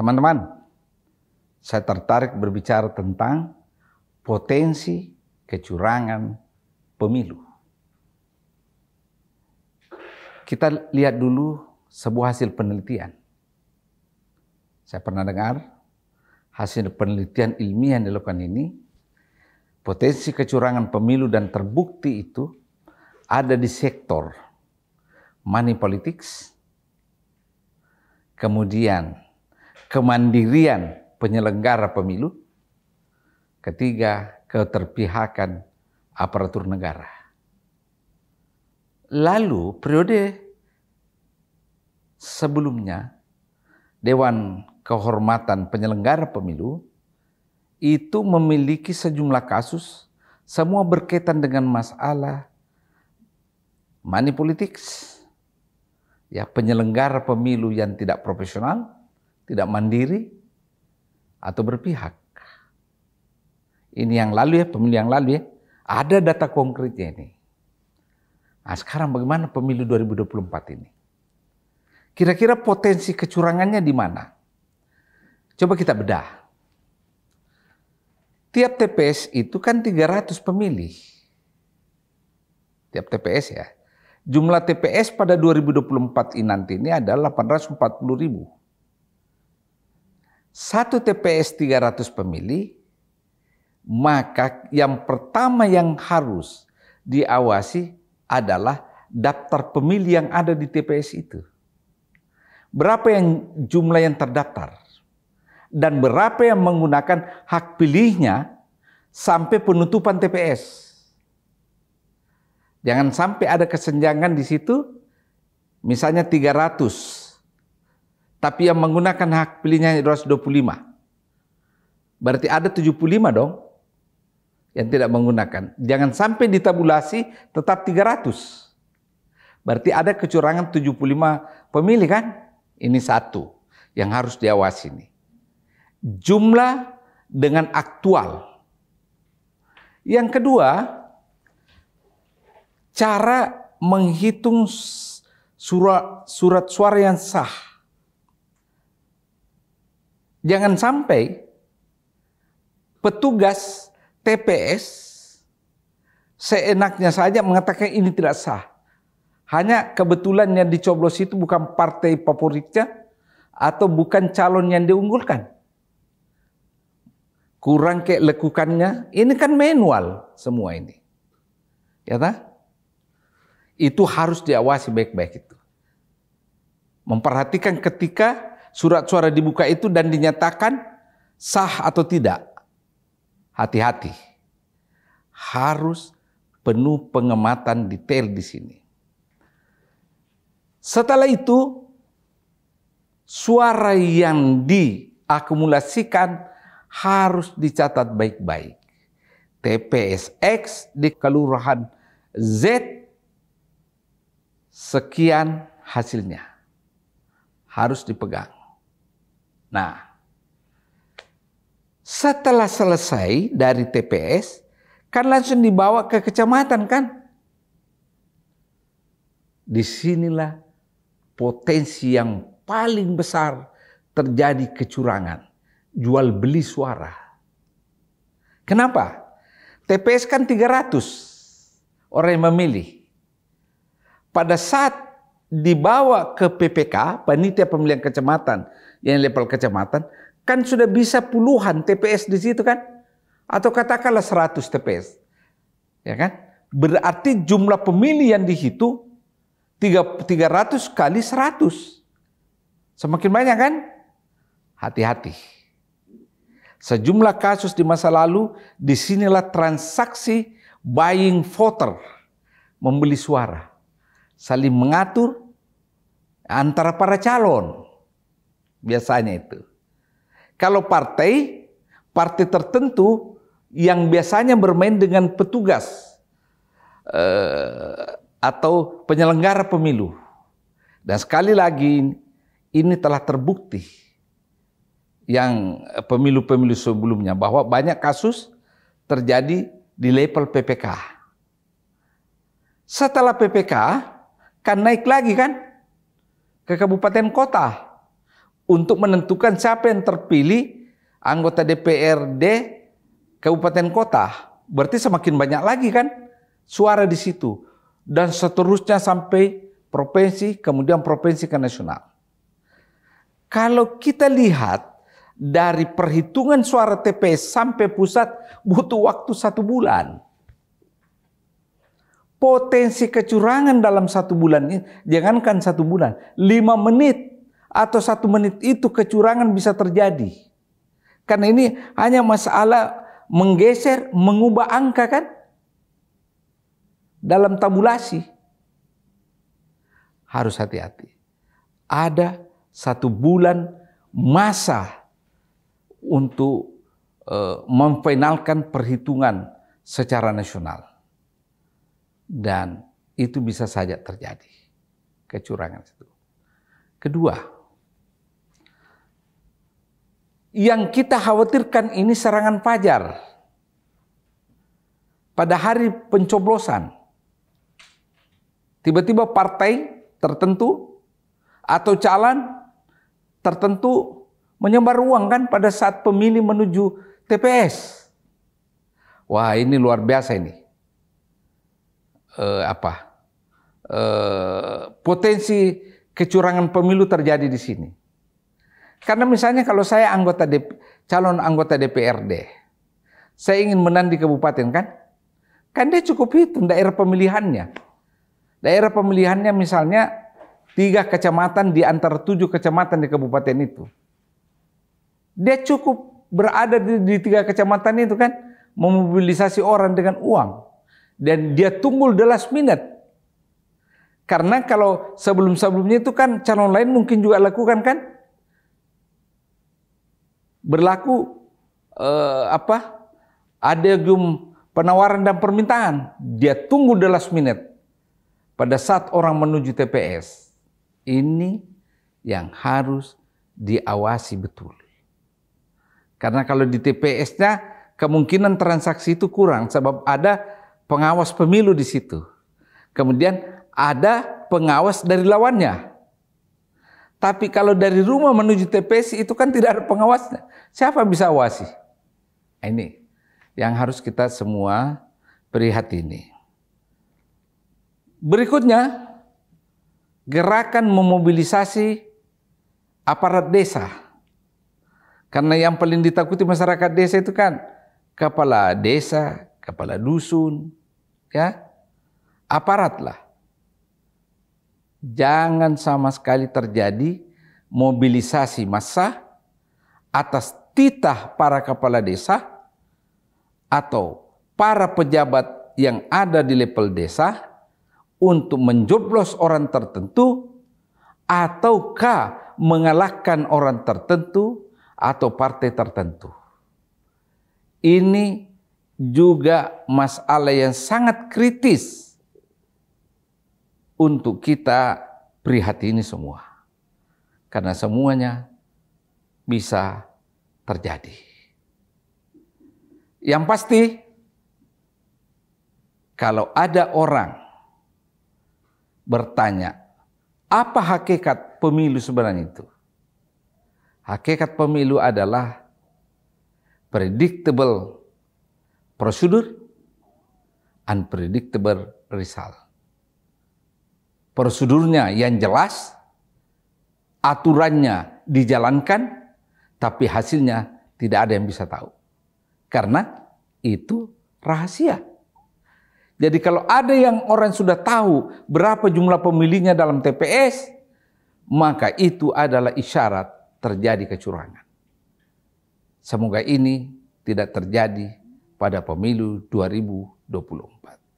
Teman-teman, saya tertarik berbicara tentang potensi kecurangan pemilu. Kita lihat dulu sebuah hasil penelitian. Saya pernah dengar hasil penelitian ilmiah yang dilakukan ini, potensi kecurangan pemilu dan terbukti itu ada di sektor money politics, kemudian kemandirian penyelenggara pemilu, ketiga, keterpihakan aparatur negara. Lalu periode sebelumnya, Dewan Kehormatan Penyelenggara Pemilu itu memiliki sejumlah kasus, semua berkaitan dengan masalah money politics, ya, penyelenggara pemilu yang tidak profesional, tidak mandiri, atau berpihak. Ini yang lalu ya, pemilu yang lalu ya, ada data konkretnya ini. Nah, sekarang bagaimana pemilu 2024 ini? Kira-kira potensi kecurangannya di mana? Coba kita bedah. Tiap TPS itu kan 300 pemilih. Tiap TPS ya. Jumlah TPS pada 2024 nanti ini adalah 840.000. Satu TPS 300 pemilih, maka yang pertama yang harus diawasi adalah daftar pemilih yang ada di TPS itu. Berapa yang jumlah yang terdaftar? Dan berapa yang menggunakan hak pilihnya sampai penutupan TPS? Jangan sampai ada kesenjangan di situ, misalnya 300. Tapi yang menggunakan hak pilihnya 225. Berarti ada 75 dong yang tidak menggunakan. Jangan sampai ditabulasi tetap 300. Berarti ada kecurangan 75 pemilih kan? Ini satu yang harus diawasi nih. Jumlah dengan aktual. Yang kedua, cara menghitung surat suara yang sah. Jangan sampai petugas TPS seenaknya saja mengatakan ini tidak sah. Hanya kebetulan yang dicoblos itu bukan partai favoritnya atau bukan calon yang diunggulkan. Kurang kelekukannya, ini kan manual semua ini. Ya tak? Itu harus diawasi baik-baik itu. Memperhatikan ketika surat suara dibuka itu dan dinyatakan sah atau tidak. Hati-hati. Harus penuh pengamatan detail di sini. Setelah itu, suara yang diakumulasikan harus dicatat baik-baik. TPS X di Kelurahan Z, sekian hasilnya. Harus dipegang. Nah, setelah selesai dari TPS, kan langsung dibawa ke kecamatan kan? Disinilah potensi yang paling besar terjadi kecurangan. Jual beli suara. Kenapa? TPS kan 300 orang yang memilih. Pada saat dibawa ke PPK, Panitia Pemilihan Kecamatan, yang level kecamatan, kan sudah bisa puluhan TPS di situ kan? Atau katakanlah 100 TPS. Ya kan? Berarti jumlah pemilih yang dihitung 300 kali 100. Semakin banyak kan? Hati-hati. Sejumlah kasus di masa lalu, disinilah transaksi buying voter, membeli suara. Saling mengatur antara para calon. Biasanya itu. Kalau partai tertentu yang biasanya bermain dengan petugas atau penyelenggara pemilu. Dan sekali lagi ini telah terbukti yang pemilu-pemilu sebelumnya bahwa banyak kasus terjadi di level PPK. Setelah PPK kan naik lagi kan ke kabupaten kota untuk menentukan siapa yang terpilih anggota DPRD kabupaten kota. Berarti semakin banyak lagi kan suara di situ. Dan seterusnya sampai provinsi, kemudian provinsi ke nasional. Kalau kita lihat dari perhitungan suara TPS sampai pusat butuh waktu 1 bulan. Potensi kecurangan dalam 1 bulan ini, jangankan 1 bulan, 5 menit atau 1 menit itu kecurangan bisa terjadi. Karena ini hanya masalah menggeser, mengubah angka kan dalam tabulasi. Harus hati-hati. Ada 1 bulan masa untuk memfinalkan perhitungan secara nasional. Dan itu bisa saja terjadi kecurangan itu. Kedua, yang kita khawatirkan ini serangan fajar pada hari pencoblosan. Tiba-tiba partai tertentu atau calon tertentu menyebar uang kan pada saat pemilih menuju TPS. Wah, ini luar biasa ini. Potensi kecurangan pemilu terjadi di sini. Karena misalnya kalau saya calon anggota DPRD, saya ingin menang di kabupaten kan dia cukup hitung daerah pemilihannya. Daerah pemilihannya misalnya 3 kecamatan di antara 7 kecamatan di kabupaten itu. Dia cukup berada di 3 kecamatan itu kan, memobilisasi orang dengan uang. Dan dia tunggu the last minute. Karena kalau sebelum-sebelumnya itu kan calon lain mungkin juga lakukan kan. Berlaku adium penawaran dan permintaan. Dia tunggu the last minute. Pada saat orang menuju TPS. Ini yang harus diawasi betul. Karena kalau di TPS-nya kemungkinan transaksi itu kurang. Sebab ada pengawas pemilu di situ. Kemudian ada pengawas dari lawannya. Tapi kalau dari rumah menuju TPS itu kan tidak ada pengawasnya. Siapa bisa awasi? Ini yang harus kita semua prihatini. Berikutnya, gerakan memobilisasi aparat desa. Karena yang paling ditakuti masyarakat desa itu kan kepala desa, kepala dusun, ya, aparat lah. Jangan sama sekali terjadi mobilisasi massa atas titah para kepala desa atau para pejabat yang ada di level desa untuk menjoblos orang tertentu ataukah mengalahkan orang tertentu atau partai tertentu. Ini juga masalah yang sangat kritis untuk kita prihatini semua. Karena semuanya bisa terjadi. Yang pasti, kalau ada orang bertanya, apa hakikat pemilu sebenarnya itu? Hakikat pemilu adalah predictable prosedur, unpredictable result. Prosedurnya yang jelas, aturannya dijalankan, tapi hasilnya tidak ada yang bisa tahu. Karena itu rahasia. Jadi kalau ada yang orang sudah tahu berapa jumlah pemilihnya dalam TPS, maka itu adalah isyarat terjadi kecurangan. Semoga ini tidak terjadi pada pemilu 2024.